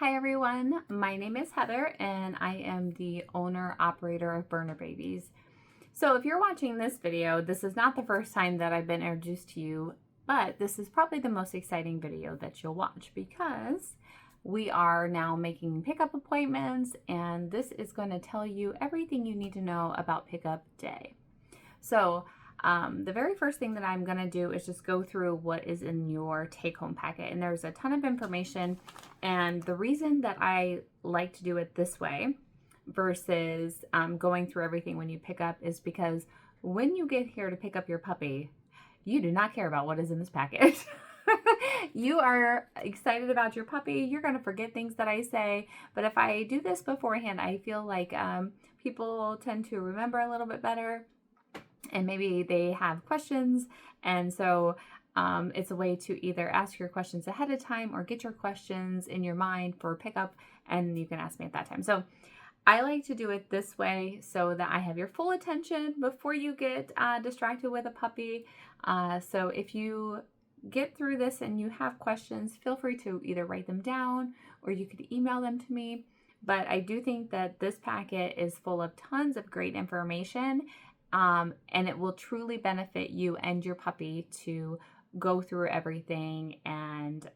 Hi everyone, my name is Heather and I am the owner-operator of Berner Babies. So if you're watching this video, this is not the first time that I've been introduced to you, but this is probably the most exciting video that you'll watch because we are now making pickup appointments and this is going to tell you everything you need to know about pickup day. So the very first thing that I'm going to do is just go through what is in your take-home packet. And there's a ton of information. And the reason that I like to do it this way versus going through everything when you pick up is because when you get here to pick up your puppy, you do not care about what is in this packet. You are excited about your puppy. You're going to forget things that I say. But if I do this beforehand, I feel like people tend to remember a little bit better. And maybe they have questions. And so it's a way to either ask your questions ahead of time or get your questions in your mind for pickup and you can ask me at that time. So I like to do it this way so that I have your full attention before you get distracted with a puppy. So if you get through this and you have questions, feel free to either write them down or you could email them to me. But I do think that this packet is full of tons of great information. And it will truly benefit you and your puppy to go through everything and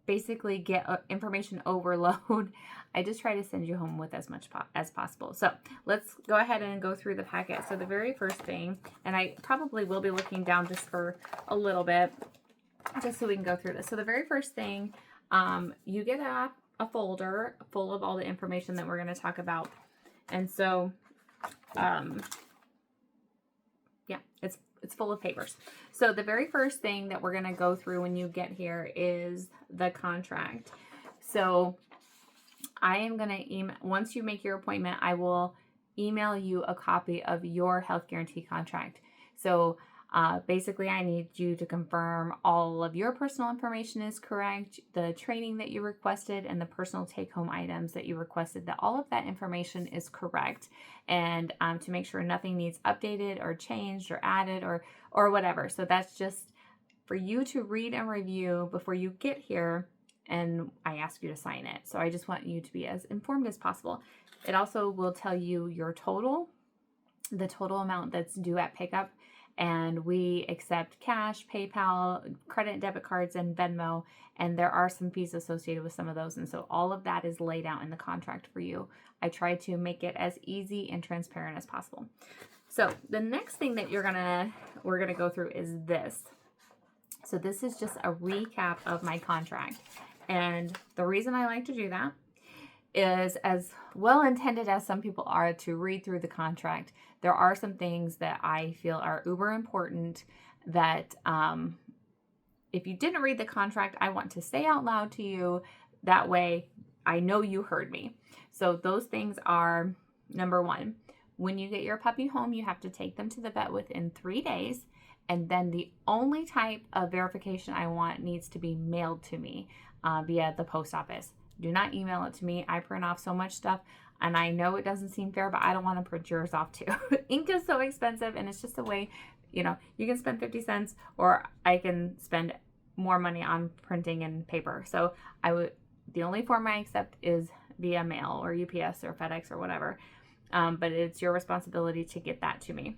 basically get information overload. I just try to send you home with as much as possible. So let's go ahead and go through the packet. So the very first thing, and I probably will be looking down just for a little bit, just so we can go through this. So the very first thing, you get a folder full of all the information that we're going to talk about. And so yeah, it's full of papers. So the very first thing that we're going to go through when you get here is the contract. So I am going to email, once you make your appointment, I will email you a copy of your health guarantee contract. So basically, I need you to confirm all of your personal information is correct, the training that you requested, and the personal take-home items that you requested, that all of that information is correct, and to make sure nothing needs updated or changed or added or whatever. So that's just for you to read and review before you get here, and I ask you to sign it. So I just want you to be as informed as possible. It also will tell you your total, the total amount that's due at pickup. And we accept cash, PayPal, credit and debit cards, and Venmo. And there are some fees associated with some of those. And so all of that is laid out in the contract for you. I try to make it as easy and transparent as possible. So the next thing that we're gonna go through is this. So this is just a recap of my contract. And the reason I like to do that is, as well intended as some people are to read through the contract, there are some things that I feel are uber important that if you didn't read the contract, I want to say out loud to you. That way I know you heard me. So those things are, number one, when you get your puppy home, you have to take them to the vet within 3 days. And then the only type of verification I want needs to be mailed to me via the post office. Do not email it to me. I print off so much stuff, and I know it doesn't seem fair, but I don't want to print yours off too. Ink is so expensive, and it's just a way, you can spend 50 cents or I can spend more money on printing and paper. So the only form I accept is via mail or UPS or FedEx or whatever. But it's your responsibility to get that to me.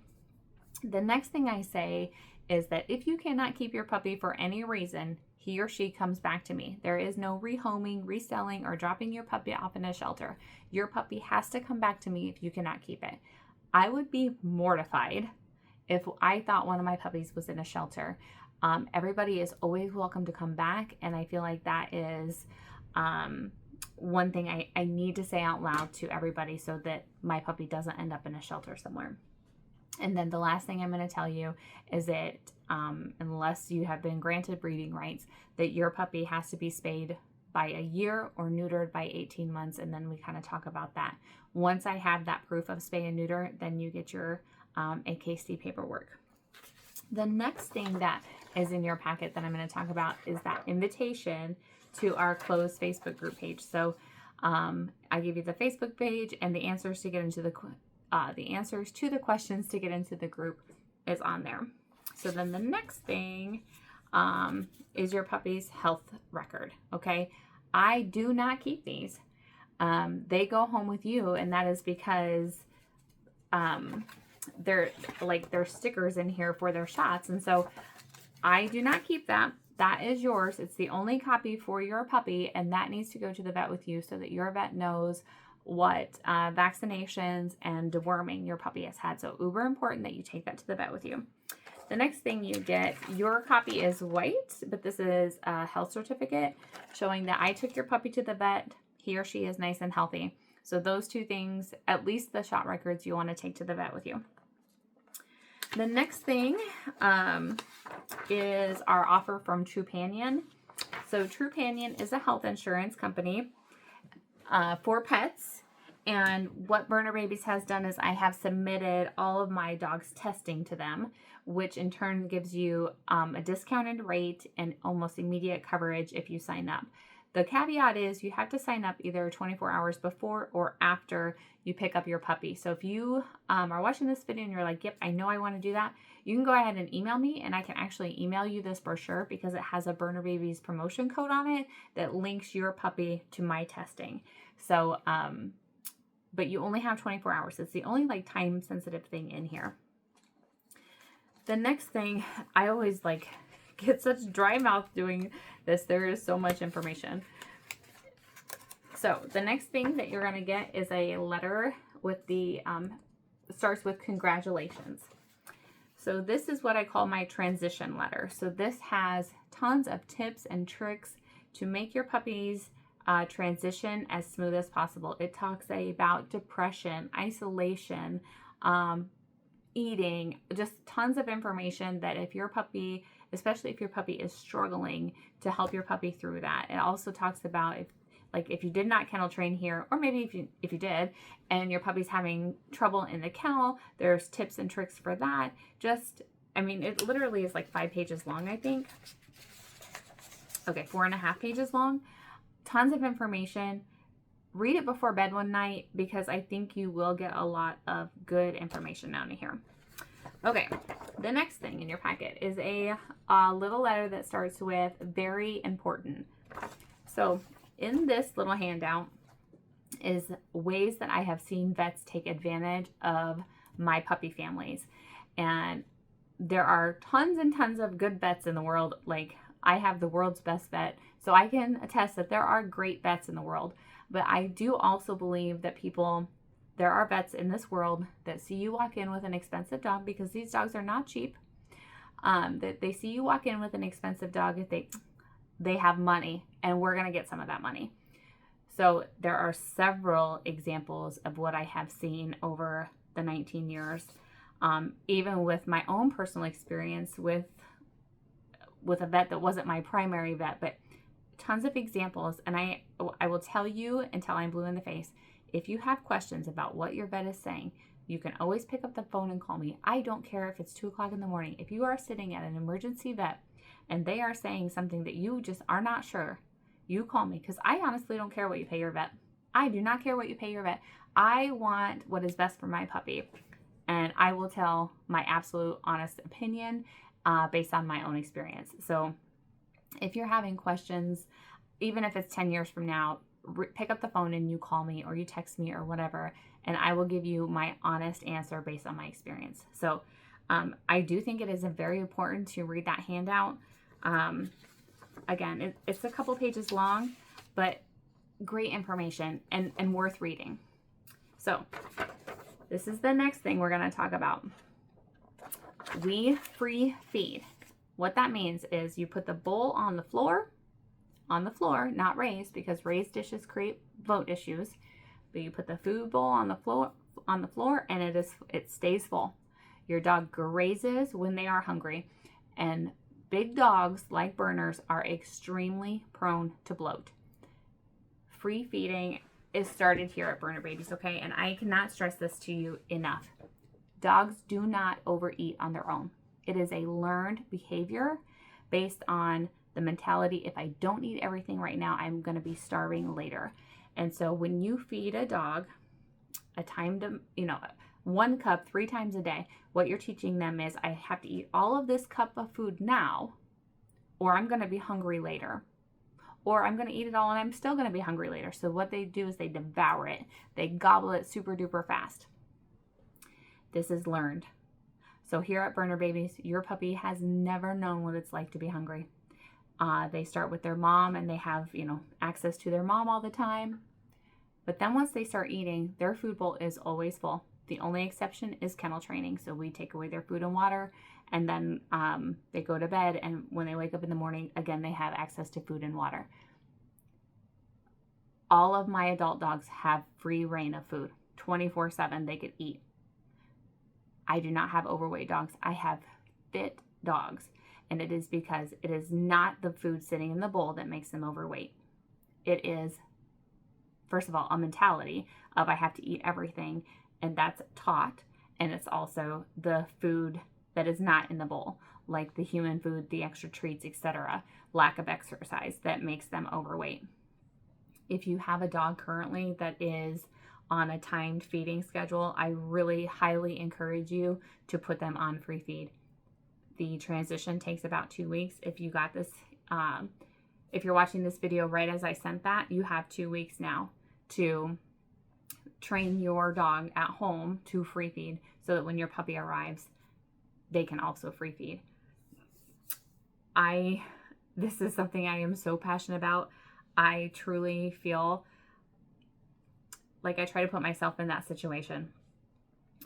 The next thing I say is that if you cannot keep your puppy for any reason, he or she comes back to me. There is no rehoming, reselling, or dropping your puppy off in a shelter. Your puppy has to come back to me if you cannot keep it. I would be mortified if I thought one of my puppies was in a shelter. Everybody is always welcome to come back, and I feel like that is one thing I need to say out loud to everybody so that my puppy doesn't end up in a shelter somewhere. And then the last thing I'm going to tell you is that unless you have been granted breeding rights, that your puppy has to be spayed by a year or neutered by 18 months. And then we kind of talk about that. Once I have that proof of spay and neuter, then you get your AKC paperwork. The next thing that is in your packet that I'm going to talk about is that invitation to our closed Facebook group page. So I give you the Facebook page, and the answers to get into the answers to the questions to get into the group is on there. So then the next thing is your puppy's health record. Okay. I do not keep these. They go home with you, and that is because there's stickers in here for their shots. And so I do not keep that. That is yours. It's the only copy for your puppy, and that needs to go to the vet with you so that your vet knows what vaccinations and deworming your puppy has had. So uber important that you take that to the vet with you. The next thing you get, your copy is white, but this is a health certificate showing that I took your puppy to the vet. He or she is nice and healthy. So those two things, at least the shot records, you want to take to the vet with you. The next thing is our offer from Trupanion. So Trupanion is a health insurance company for pets. And what Berner Babies has done is I have submitted all of my dogs' testing to them, which in turn gives you a discounted rate and almost immediate coverage if you sign up. The caveat is you have to sign up either 24 hours before or after you pick up your puppy. So if you are watching this video and you're like, yep, I know I want to do that, you can go ahead and email me, and I can actually email you this brochure because it has a Berner Babies promotion code on it that links your puppy to my testing. So, but you only have 24 hours. It's the only like time sensitive thing in here. The next thing, I always get such dry mouth doing this. There is so much information. So the next thing that you're going to get is a letter with the, starts with congratulations. So this is what I call my transition letter. So this has tons of tips and tricks to make your puppy's transition as smooth as possible. It talks about depression, isolation, eating, just tons of information that if your puppy, especially if your puppy is struggling, to help your puppy through that. It also talks about if you did not kennel train here, or maybe if you did, and your puppy's having trouble in the kennel, there's tips and tricks for that. It literally is like 5 pages long, I think. Okay, 4.5 pages long. Tons of information. Read it before bed one night because I think you will get a lot of good information down in here. Okay, the next thing in your packet is a little letter that starts with very important. So in this little handout is ways that I have seen vets take advantage of my puppy families. And there are tons and tons of good vets in the world. Like, I have the world's best vet, so I can attest that there are great vets in the world. But I do also believe that there are vets in this world that see you walk in with an expensive dog, because these dogs are not cheap. That they see you walk in with an expensive dog if they have money, and we're going to get some of that money. So there are several examples of what I have seen over the 19 years, even with my own personal experience with a vet that wasn't my primary vet, but tons of examples. And I will tell you until I'm blue in the face, if you have questions about what your vet is saying, you can always pick up the phone and call me. I don't care if it's 2 o'clock in the morning. If you are sitting at an emergency vet and they are saying something that you just are not sure, you call me, because I honestly don't care what you pay your vet. I do not care what you pay your vet. I want what is best for my puppy, and I will tell my absolute honest opinion based on my own experience. So if you're having questions, even if it's 10 years from now, pick up the phone and you call me or you text me or whatever, and I will give you my honest answer based on my experience. So I do think it is very important to read that handout. Again, it's a couple pages long, but great information and worth reading. So this is the next thing we're going to talk about. We free feed. What that means is you put the bowl on the floor, not raised, because raised dishes create bloat issues. But you put the food bowl on the floor, and it stays full. Your dog grazes when they are hungry, and big dogs like Berners are extremely prone to bloat. Free feeding is started here at Berner Babies, okay? And I cannot stress this to you enough. Dogs do not overeat on their own. It is a learned behavior based on the mentality, if I don't eat everything right now, I'm going to be starving later. And so when you feed a dog a timed, 1 cup 3 times a day, what you're teaching them is, I have to eat all of this cup of food now, or I'm going to be hungry later. or I'm going to eat it all and I'm still going to be hungry later. So what they do is they devour it. They gobble it super duper fast. This is learned. So here at Berner Babies, your puppy has never known what it's like to be hungry. They start with their mom and they have, access to their mom all the time. But then once they start eating, their food bowl is always full. The only exception is kennel training. So we take away their food and water, and then they go to bed. And when they wake up in the morning, again, they have access to food and water. All of my adult dogs have free reign of food. 24/7, they could eat. I do not have overweight dogs. I have fit dogs. And it is because it is not the food sitting in the bowl that makes them overweight. It is, first of all, a mentality of I have to eat everything, and that's taught. And it's also the food that is not in the bowl, like the human food, the extra treats, etc., lack of exercise that makes them overweight. If you have a dog currently that is on a timed feeding schedule, I really highly encourage you to put them on free feed. The transition takes about 2 weeks. If you got this, if you're watching this video right as I sent that, you have 2 weeks now to train your dog at home to free feed so that when your puppy arrives, they can also free feed. This is something I am so passionate about. I truly feel like I try to put myself in that situation.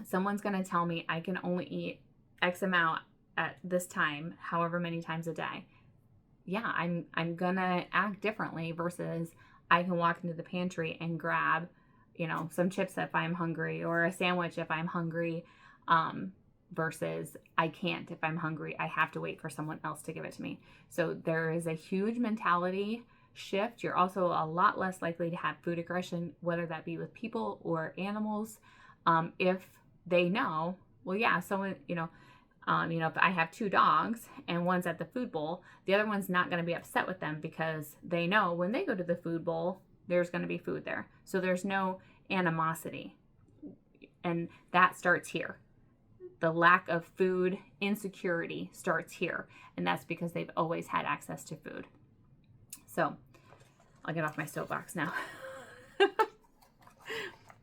Someone's going to tell me I can only eat X amount at this time, however many times a day. Yeah, I'm going to act differently versus I can walk into the pantry and grab, some chips if I'm hungry, or a sandwich if I'm hungry, versus I can't if I'm hungry. I have to wait for someone else to give it to me. So there is a huge mentality shift. You're also a lot less likely to have food aggression, whether that be with people or animals, if they know, well, yeah, someone, if I have 2 dogs and one's at the food bowl, the other one's not going to be upset with them because they know when they go to the food bowl, there's going to be food there. So there's no animosity. And that starts here. The lack of food insecurity starts here. And that's because they've always had access to food. So I'll get off my soapbox now.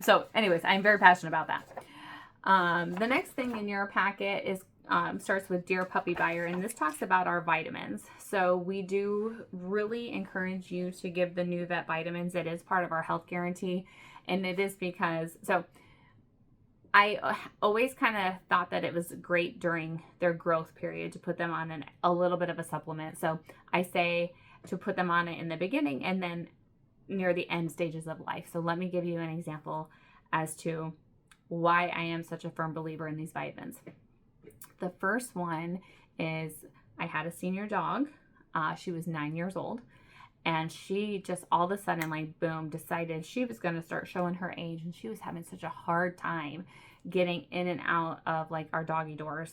So anyways, I'm very passionate about that. The next thing in your packet is starts with Dear Puppy Buyer, and this talks about our vitamins. So we do really encourage you to give the new vet vitamins. It is part of our health guarantee, and it is because, so I always kind of thought that it was great during their growth period to put them on a little bit of a supplement. So I say to put them on it in the beginning and then near the end stages of life. So let me give you an example as to why I am such a firm believer in these vitamins. The first one is I had a senior dog. She was 9 years old, and she just all of a sudden, like, boom, decided she was going to start showing her age, and she was having such a hard time getting in and out of like our doggy doors.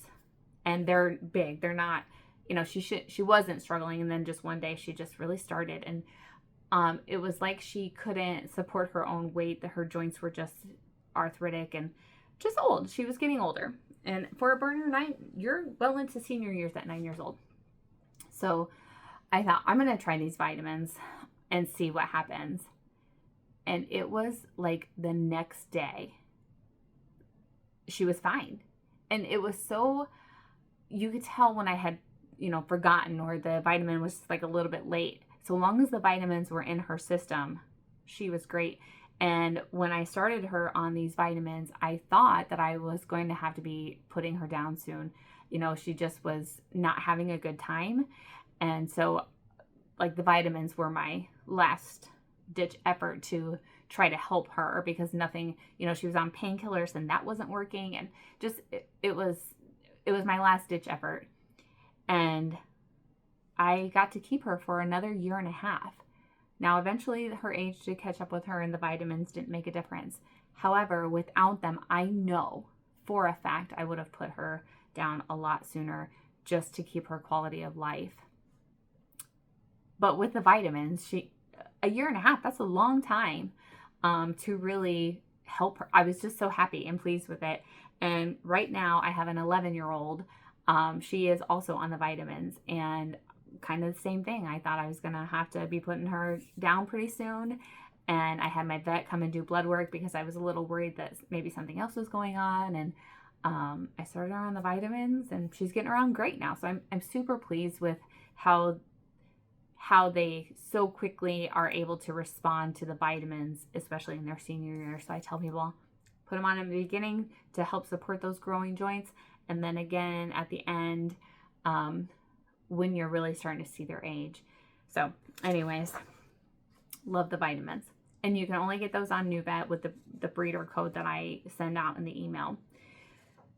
And they're big. They're not, she wasn't struggling, and then just one day she just really started, and it was like she couldn't support her own weight, that her joints were just arthritic and just old. She was getting older. And for a Berner, you're well into senior years at 9 years old. So I thought, I'm going to try these vitamins and see what happens. And it was like the next day, she was fine. And it was so, you could tell when I had, forgotten, or the vitamin was like a little bit late. So long as the vitamins were in her system, she was great. And when I started her on these vitamins, I thought that I was going to have to be putting her down soon. She just was not having a good time. And so, like, the vitamins were my last ditch effort to try to help her, because nothing, she was on painkillers and that wasn't working. And just, it was my last ditch effort. And I got to keep her for another 1.5 years. Now, eventually her age did catch up with her and the vitamins didn't make a difference. However, without them, I know for a fact I would have put her down a lot sooner just to keep her quality of life. But with the vitamins, 1.5 years, that's a long time to really help her. I was just so happy and pleased with it. And right now I have an 11-year-old. She is also on the vitamins, and kind of the same thing. I thought I was going to have to be putting her down pretty soon. And I had my vet come and do blood work because I was a little worried that maybe something else was going on. And I started her on the vitamins, and she's getting around great now. So I'm super pleased with how they so quickly are able to respond to the vitamins, especially in their senior year. So I tell people, put them on in the beginning to help support those growing joints. And then again at the end, when you're really starting to see their age. So anyways, love the vitamins. And you can only get those on NuVet with the breeder code that I send out in the email.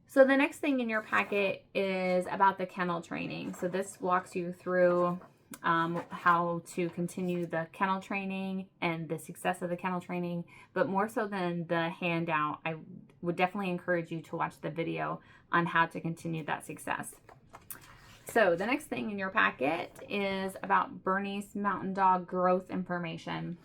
So the next thing in your packet is about the kennel training. So this walks you through how to continue the kennel training and the success of the kennel training. But more so than the handout, I would definitely encourage you to watch the video on how to continue that success. So the next thing in your packet is about Bernie's Mountain Dog growth information.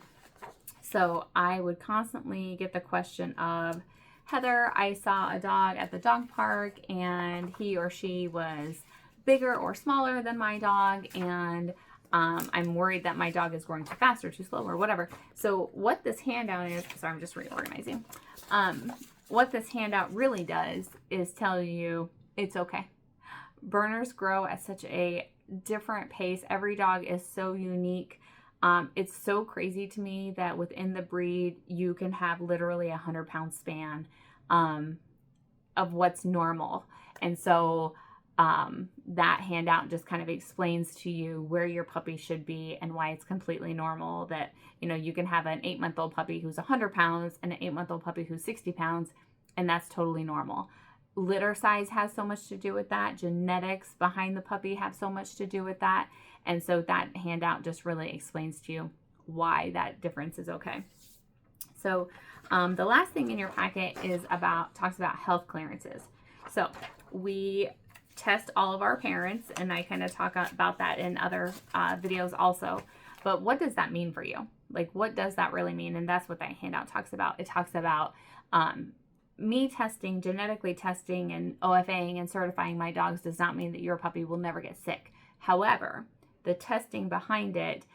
So I would constantly get the question of, Heather, I saw a dog at the dog park and he or she was bigger or smaller than my dog, and I'm worried that my dog is growing too fast or too slow or whatever. So what this handout is, sorry, I'm just reorganizing. What this handout really does is tell you it's okay. Berners grow at such a different pace. Every dog is so unique. It's so crazy to me that within the breed, you can have literally 100-pound span of what's normal. And so that handout just kind of explains to you where your puppy should be and why it's completely normal that, you can have an 8-month-old puppy who's 100 pounds and an 8-month-old puppy who's 60 pounds, and that's totally normal. Litter size has so much to do with that. Genetics behind the puppy have so much to do with that. And so that handout just really explains to you why that difference is okay. So the last thing in your packet talks about health clearances. So we test all of our parents, and I kind of talk about that in other videos also. But what does that mean for you? Like, what does that really mean? And that's what that handout talks about. It talks about me testing, genetically testing and OFAing and certifying my dogs does not mean that your puppy will never get sick. However, the testing behind it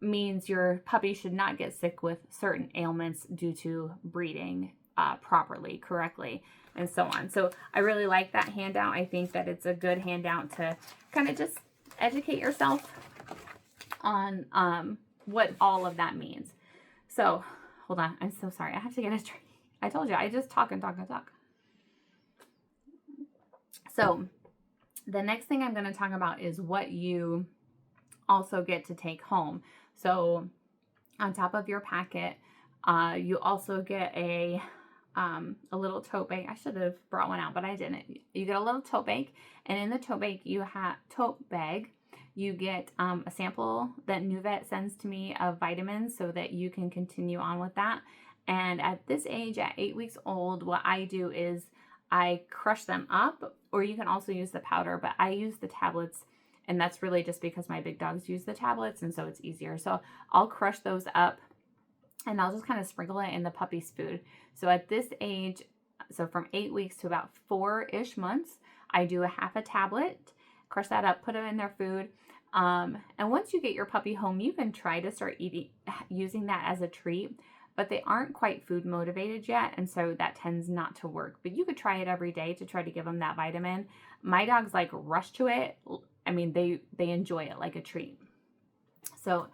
means your puppy should not get sick with certain ailments due to breeding properly, correctly, and so on. So I really like that handout. I think that it's a good handout to kind of just educate yourself on what all of that means. So hold on. I'm so sorry. I have to get a drink. I told you, I just talk and talk and talk. So the next thing I'm going to talk about is what you also get to take home. So on top of your packet, you also get a little tote bag. I should have brought one out, but I didn't. You get a little tote bag, and in the tote bag, you get a sample that NuVet sends to me of vitamins so that you can continue on with that. And at this age, at 8 weeks old, what I do is I crush them up, or you can also use the powder, but I use the tablets, and that's really just because my big dogs use the tablets, and so it's easier. So I'll crush those up, and I'll just kind of sprinkle it in the puppy's food. So at this age, so from 8 weeks to about 4-ish months, I do a half a tablet, crush that up, put it in their food. And once you get your puppy home, you can try to start using that as a treat, but they aren't quite food motivated yet, and so that tends not to work. But you could try it every day to try to give them that vitamin. My dogs like rush to it. I mean, they enjoy it like a treat. So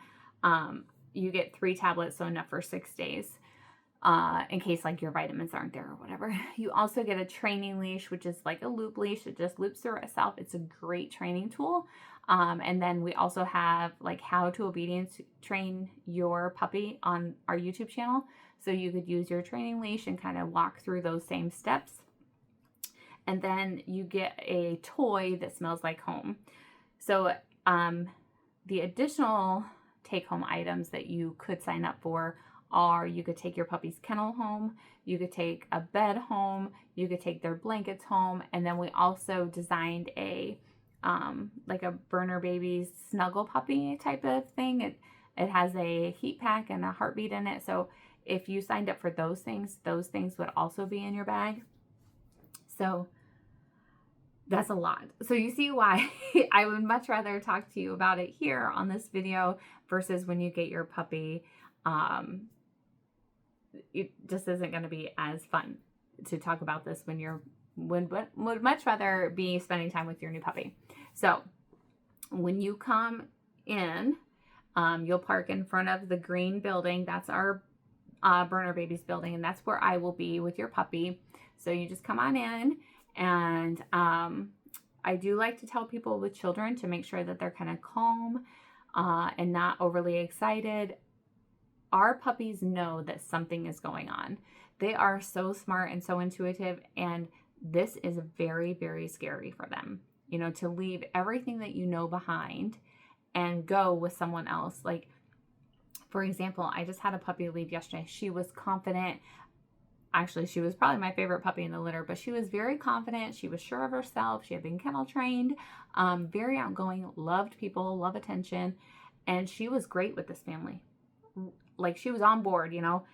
you get 3 tablets, so enough for 6 days. In case like your vitamins aren't there or whatever. You also get a training leash, which is like a loop leash. It just loops through itself. It's a great training tool. And then we also have like how to obedience train your puppy on our YouTube channel. So you could use your training leash and kind of walk through those same steps. And then you get a toy that smells like home. So the additional take-home items that you could sign up for are you could take your puppy's kennel home, you could take a bed home, you could take their blankets home, and then we also designed a like a Berner Babies snuggle puppy type of thing. It has a heat pack and a heartbeat in it. So if you signed up for those things would also be in your bag. So That's a lot. So you see why I would much rather talk to you about it here on this video versus when you get your puppy. It just isn't going to be as fun to talk about this when you're would much rather be spending time with your new puppy. So when you come in, you'll park in front of the green building. That's our Berner Babies building, and that's where I will be with your puppy. So you just come on in, and I do like to tell people with children to make sure that they're kind of calm and not overly excited. Our puppies know that something is going on. They are so smart and so intuitive, and this is very, very scary for them. You know, to leave everything that you know behind and go with someone else. Like, for example, I just had a puppy leave yesterday. She was confident. Actually, she was probably my favorite puppy in the litter, but she was very confident. She was sure of herself. She had been kennel trained, very outgoing, loved people, loved attention, and she was great with this family. Like, she was on board, you know,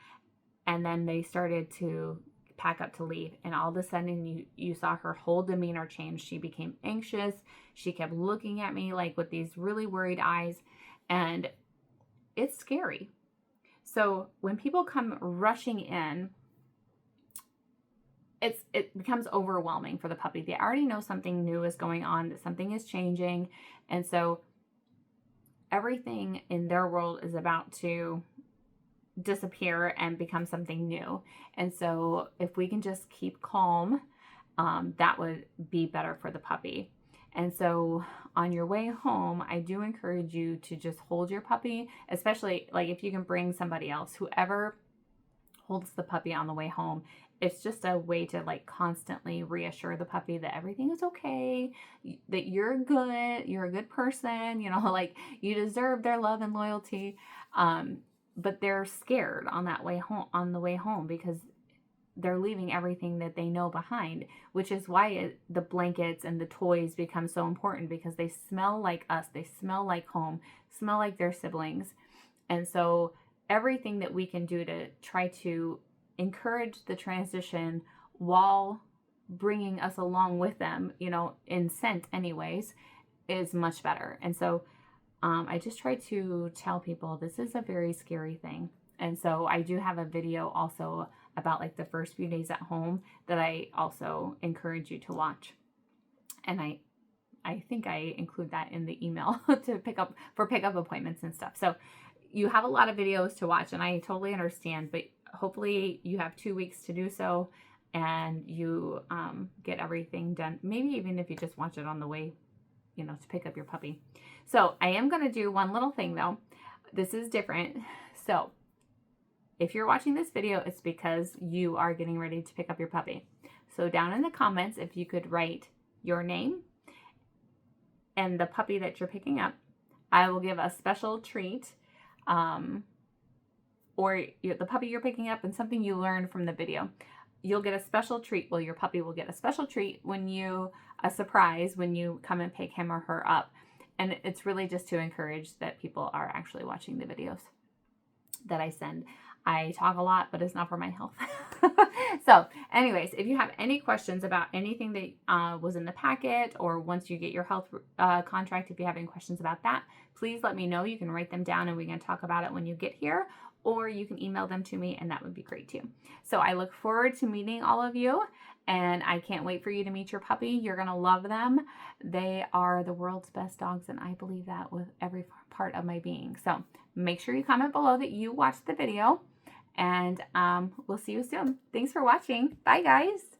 and then they started to pack up to leave, and all of a sudden you saw her whole demeanor change. She became anxious. She kept looking at me like with these really worried eyes, and it's scary. So when people come rushing in, it becomes overwhelming for the puppy. They already know something new is going on, that something is changing, and so everything in their world is about to disappear and become something new. And so if we can just keep calm, that would be better for the puppy. And so on your way home, I do encourage you to just hold your puppy, especially like if you can bring somebody else, whoever holds the puppy on the way home. It's just a way to like constantly reassure the puppy that everything is okay, that you're good, you're a good person, you know, like you deserve their love and loyalty. But they're scared on that way home, on the way home, because they're leaving everything that they know behind, which is why the blankets and the toys become so important, because they smell like us. They smell like home, smell like their siblings. And so everything that we can do to try to encourage the transition while bringing us along with them, you know, in scent anyways, is much better. And so I just try to tell people this is a very scary thing. And so I do have a video also about like the first few days at home that I also encourage you to watch. And I think I include that in the email to pick up appointments and stuff. So you have a lot of videos to watch, and I totally understand, but hopefully you have 2 weeks to do so, and you get everything done. Maybe even if you just watch it on the way, you know, to pick up your puppy. So I am going to do one little thing though. This is different. So if you're watching this video, it's because you are getting ready to pick up your puppy. So down in the comments, if you could write your name and the puppy that you're picking up, I will give a special treat, or the puppy you're picking up and something you learned from the video. You'll get a special treat. Well, your puppy will get a special treat a surprise when you come and pick him or her up. And it's really just to encourage that people are actually watching the videos that I send. I talk a lot, but it's not for my health. So anyways, if you have any questions about anything that was in the packet, or once you get your health contract, if you have any questions about that, please let me know. You can write them down and we can talk about it when you get here, or you can email them to me, and that would be great too. So I look forward to meeting all of you, and I can't wait for you to meet your puppy. You're going to love them. They are the world's best dogs, and I believe that with every part of my being. So make sure you comment below that you watched the video, and we'll see you soon. Thanks for watching. Bye, guys.